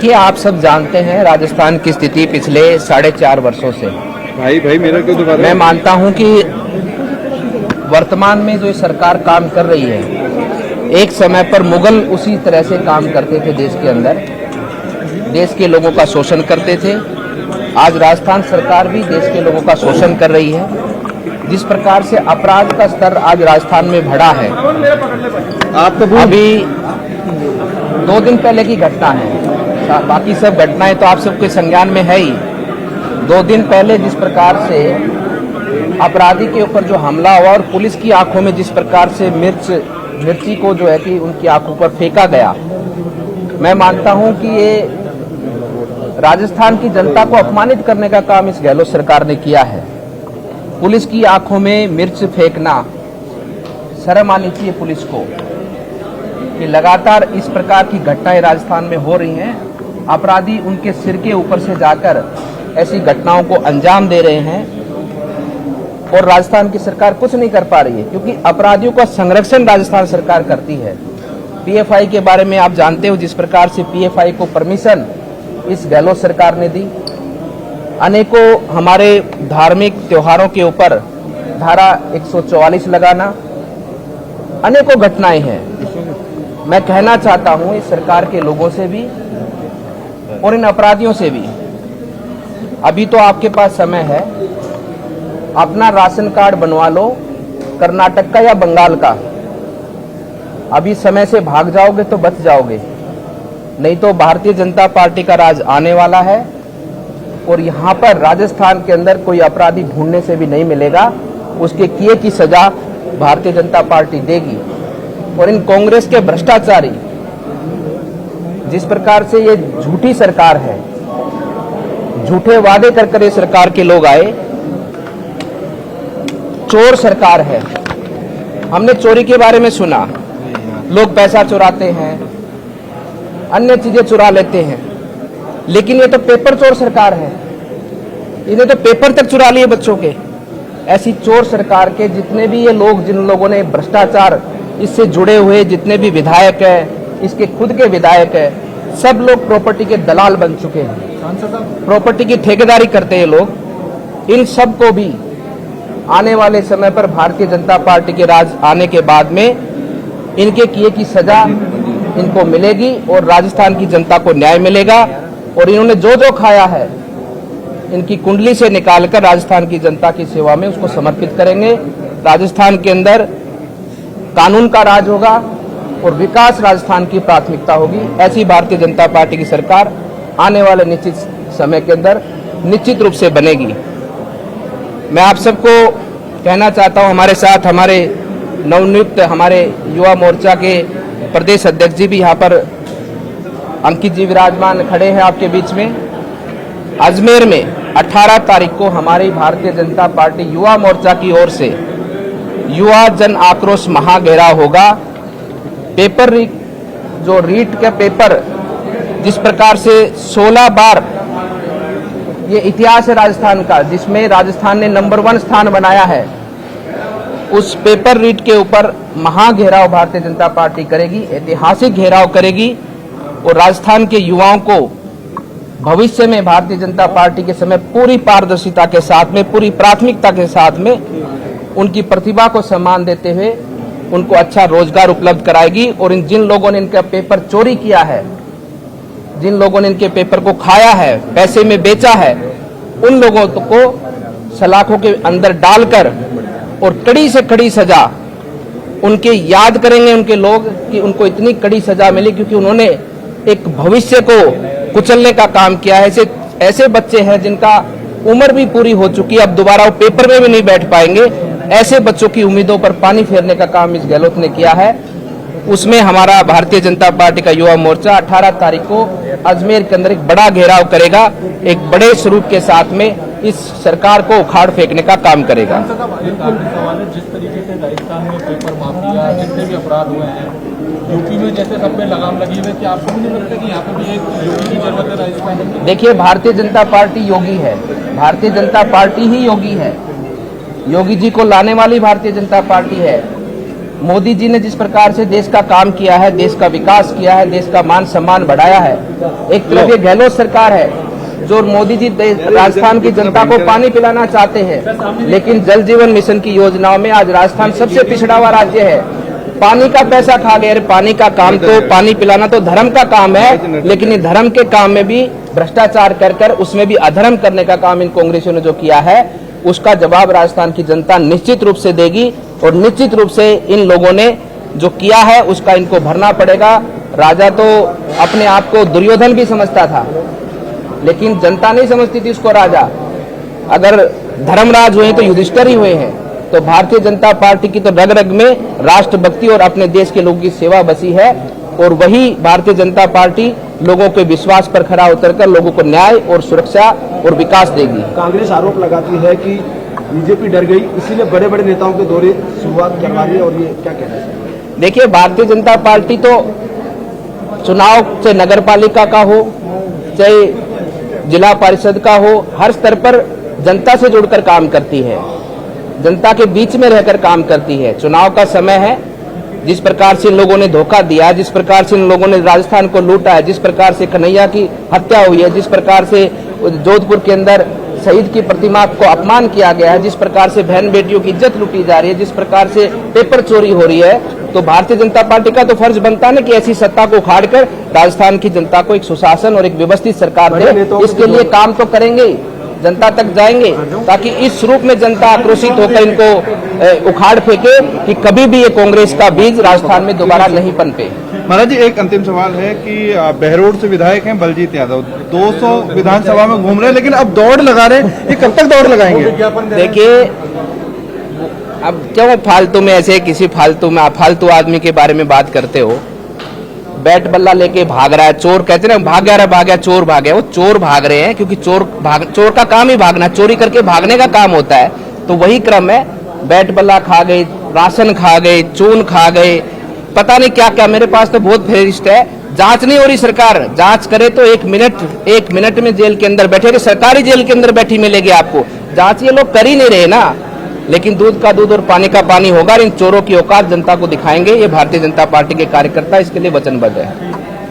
देखिए, आप सब जानते हैं राजस्थान की स्थिति पिछले 4.5 वर्षों से। भाई मेरा क्यों दोबारा? मैं मानता हूं कि वर्तमान में जो सरकार काम कर रही है, एक समय पर मुगल उसी तरह से काम करते थे, देश के अंदर देश के लोगों का शोषण करते थे। आज राजस्थान सरकार भी देश के लोगों का शोषण कर रही है। जिस प्रकार से अपराध का स्तर आज राजस्थान में बढ़ा है, आप तो अभी 2 दिन पहले की घटना है, बाकी सब घटनाएं तो आप सबके संज्ञान में है ही। 2 दिन पहले जिस प्रकार से अपराधी के ऊपर जो हमला हुआ और पुलिस की आंखों में जिस प्रकार से मिर्ची को जो है कि उनकी आंखों पर फेंका गया, मैं मानता हूं कि ये राजस्थान की जनता को अपमानित करने का काम इस गहलोत सरकार ने किया है। पुलिस की आंखों में मिर्च फेंकना, शर्म आनी चाहिए पुलिस को कि लगातार इस प्रकार की घटनाएं राजस्थान में हो रही हैं। अपराधी उनके सिर के ऊपर से जाकर ऐसी घटनाओं को अंजाम दे रहे हैं और राजस्थान की सरकार कुछ नहीं कर पा रही है, क्योंकि अपराधियों का संरक्षण राजस्थान सरकार करती है। पीएफआई के बारे में आप जानते हो, जिस प्रकार से पीएफआई को परमिशन इस गहलोत सरकार ने दी। अनेकों हमारे धार्मिक त्योहारों के ऊपर धारा 144 लगाना, अनेकों घटनाएं हैं। मैं कहना चाहता हूं इस सरकार के लोगों से भी और इन अपराधियों से भी, अभी तो आपके पास समय है, अपना राशन कार्ड बनवा लो, कर्नाटक का या बंगाल का। अभी समय से भाग जाओगे तो बच जाओगे, नहीं तो भारतीय जनता पार्टी का राज आने वाला है और यहां पर राजस्थान के अंदर कोई अपराधी ढूंढने से भी नहीं मिलेगा। उसके किए की सजा भारतीय जनता पार्टी देगी। और इन कांग्रेस के भ्रष्टाचारी, जिस प्रकार से ये झूठी सरकार है, झूठे वादे कर ये सरकार के लोग आए, चोर सरकार है। हमने चोरी के बारे में सुना, लोग पैसा चुराते हैं, अन्य चीजें चुरा लेते हैं, लेकिन ये तो पेपर चोर सरकार है। इन्हें तो पेपर तक चुरा लिए बच्चों के। ऐसी चोर सरकार के जितने भी ये लोग, जिन लोगों ने भ्रष्टाचार इससे जुड़े हुए जितने भी विधायक है, इसके खुद के विधायक है, सब लोग प्रॉपर्टी के दलाल बन चुके हैं, प्रॉपर्टी की ठेकेदारी करते हैं लोग। इन सब को भी आने वाले समय पर भारतीय जनता पार्टी के राज आने के बाद में इनके किए की सजा इनको मिलेगी और राजस्थान की जनता को न्याय मिलेगा। और इन्होंने जो जो खाया है, इनकी कुंडली से निकालकर राजस्थान की जनता की सेवा में उसको समर्पित करेंगे। राजस्थान के अंदर कानून का राज होगा और विकास राजस्थान की प्राथमिकता होगी। ऐसी भारतीय जनता पार्टी की सरकार आने वाले निश्चित समय के अंदर निश्चित रूप से बनेगी। मैं आप सबको कहना चाहता हूं, हमारे साथ हमारे नवनियुक्त हमारे युवा मोर्चा के प्रदेश अध्यक्ष जी भी यहाँ पर, अंकित जी विराजमान खड़े हैं आपके बीच में। अजमेर में 18 तारीख को हमारी भारतीय जनता पार्टी युवा मोर्चा की ओर से युवा जन आक्रोश महाघेराव होगा। पेपर जो रीट के पेपर, जिस प्रकार से 16 बार ये इतिहास है राजस्थान का, जिसमें राजस्थान ने नंबर 1 स्थान बनाया है, उस पेपर रीट के ऊपर महाघेराव भारतीय जनता पार्टी करेगी, ऐतिहासिक घेराव करेगी। और राजस्थान के युवाओं को भविष्य में भारतीय जनता पार्टी के समय पूरी पारदर्शिता के साथ में, पूरी प्राथमिकता के साथ में उनकी प्रतिभा को सम्मान देते हुए उनको अच्छा रोजगार उपलब्ध कराएगी। और जिन लोगों ने इनका पेपर चोरी किया है, जिन लोगों ने इनके पेपर को खाया है, पैसे में बेचा है, उन लोगों को सलाखों के अंदर डालकर और कड़ी से कड़ी सजा उनके याद करेंगे उनके लोग कि उनको इतनी कड़ी सजा मिली क्योंकि उन्होंने एक भविष्य को कुचलने का काम किया है। ऐसे बच्चे हैं जिनका उम्र भी पूरी हो चुकी है, अब दोबारा वो पेपर में भी नहीं बैठ पाएंगे। ऐसे बच्चों की उम्मीदों पर पानी फेरने का काम इस गहलोत ने किया है। उसमें हमारा भारतीय जनता पार्टी का युवा मोर्चा 18 तारीख को अजमेर के अंदर एक बड़ा घेराव करेगा, एक बड़े स्वरूप के साथ में इस सरकार को उखाड़ फेंकने का काम करेगा। जिस तरीके से राजस्थान में पेपर माफिया जितने भी अपराध हुए हैं, यूपी में जैसे सब में लगाम लगी हुई है, क्या आपको नहीं लगता कि यहाँ पे भी एक योगी की जरूरत है राजस्थान में? देखिए, भारतीय जनता पार्टी योगी है, भारतीय जनता पार्टी ही योगी है, योगी जी को लाने वाली भारतीय जनता पार्टी है। मोदी जी ने जिस प्रकार से देश का काम किया है, देश का विकास किया है, देश का मान सम्मान बढ़ाया है, एक तरफ ये गहलोत सरकार है जो मोदी जी राजस्थान की जनता को पानी पिलाना चाहते हैं, लेकिन जल जीवन मिशन की योजनाओं में आज राजस्थान सबसे पिछड़ा हुआ राज्य है। पानी का पैसा खा गए। अरे पानी का काम तो, पानी पिलाना तो धर्म का काम है, लेकिन ये धर्म के काम में भी भ्रष्टाचार कर उसमें भी अधर्म करने का काम इन कांग्रेसियों ने जो किया है, उसका जवाब राजस्थान की जनता निश्चित रूप से देगी। और निश्चित रूप से इन लोगों ने जो किया है उसका इनको भरना पड़ेगा। राजा तो अपने आप को दुर्योधन भी समझता था, लेकिन जनता नहीं समझती थी उसको राजा। अगर धर्मराज हुए तो युधिष्ठिर ही हुए हैं। तो भारतीय जनता पार्टी की तो रग रग में राष्ट्रभक्ति और अपने देश के लोगों की सेवा बसी है, और वही भारतीय जनता पार्टी लोगों के विश्वास पर खरा उतरकर लोगों को न्याय और सुरक्षा और विकास देगी। कांग्रेस आरोप लगाती है कि बीजेपी डर गई, इसीलिए बड़े बड़े नेताओं के दौरे शुरुआत करवा रही है, और ये क्या कहना है? देखिए, भारतीय जनता पार्टी तो चुनाव चाहे नगर पालिका का हो, चाहे जिला परिषद का हो, हर स्तर पर जनता से जुड़कर काम करती है, जनता के बीच में रहकर काम करती है। चुनाव का समय है, जिस प्रकार से इन लोगों ने धोखा दिया, जिस प्रकार से इन लोगों ने राजस्थान को लूटा है, जिस प्रकार से कन्हैया की हत्या हुई है, जिस प्रकार से जोधपुर के अंदर शहीद की प्रतिमा को अपमान किया गया है, जिस प्रकार से बहन बेटियों की इज्जत लूटी जा रही है, जिस प्रकार से पेपर चोरी हो रही है, तो भारतीय जनता पार्टी का तो फर्ज बनता है कि ऐसी सत्ता को उखाड़कर राजस्थान की जनता को एक सुशासन और एक व्यवस्थित सरकार दे। इसके लिए काम तो करेंगे, जनता तक जाएंगे, ताकि इस रूप में जनता आक्रोशित होकर इनको उखाड़ फेंके कि कभी भी ये कांग्रेस का बीज राजस्थान में दोबारा नहीं पनपे। महाराज जी, एक अंतिम सवाल है कि बहरोड से विधायक हैं बलजीत यादव, 200 विधानसभा में घूम रहे हैं, लेकिन अब दौड़ लगा रहे हैं। ये कब तक दौड़ लगाएंगे? देखिए, अब क्यों फालतू में ऐसे किसी फालतू आदमी के बारे में बात करते हो? बैट बल्ला लेके भाग रहा है, चोर कहते हैं ना, भाग गया चोर भाग गया। वो चोर भाग रहे हैं क्योंकि चोर का काम ही भागना, चोरी करके भागने का काम होता है। तो वही क्रम है, बैट बल्ला खा गए, राशन खा गए, चून खा गए, पता नहीं क्या क्या। मेरे पास तो बहुत फेरिस्ट है। जांच नहीं हो रही, सरकार जांच करे तो एक मिनट में जेल के अंदर बैठे, सरकारी जेल के अंदर बैठी मिलेगी आपको। जांच ये लोग कर ही नहीं रहे ना, लेकिन दूध का दूध और पानी का पानी होगा। इन चोरों की औकात जनता को दिखाएंगे। ये भारतीय जनता पार्टी के कार्यकर्ता इसके लिए वचनबद्ध है।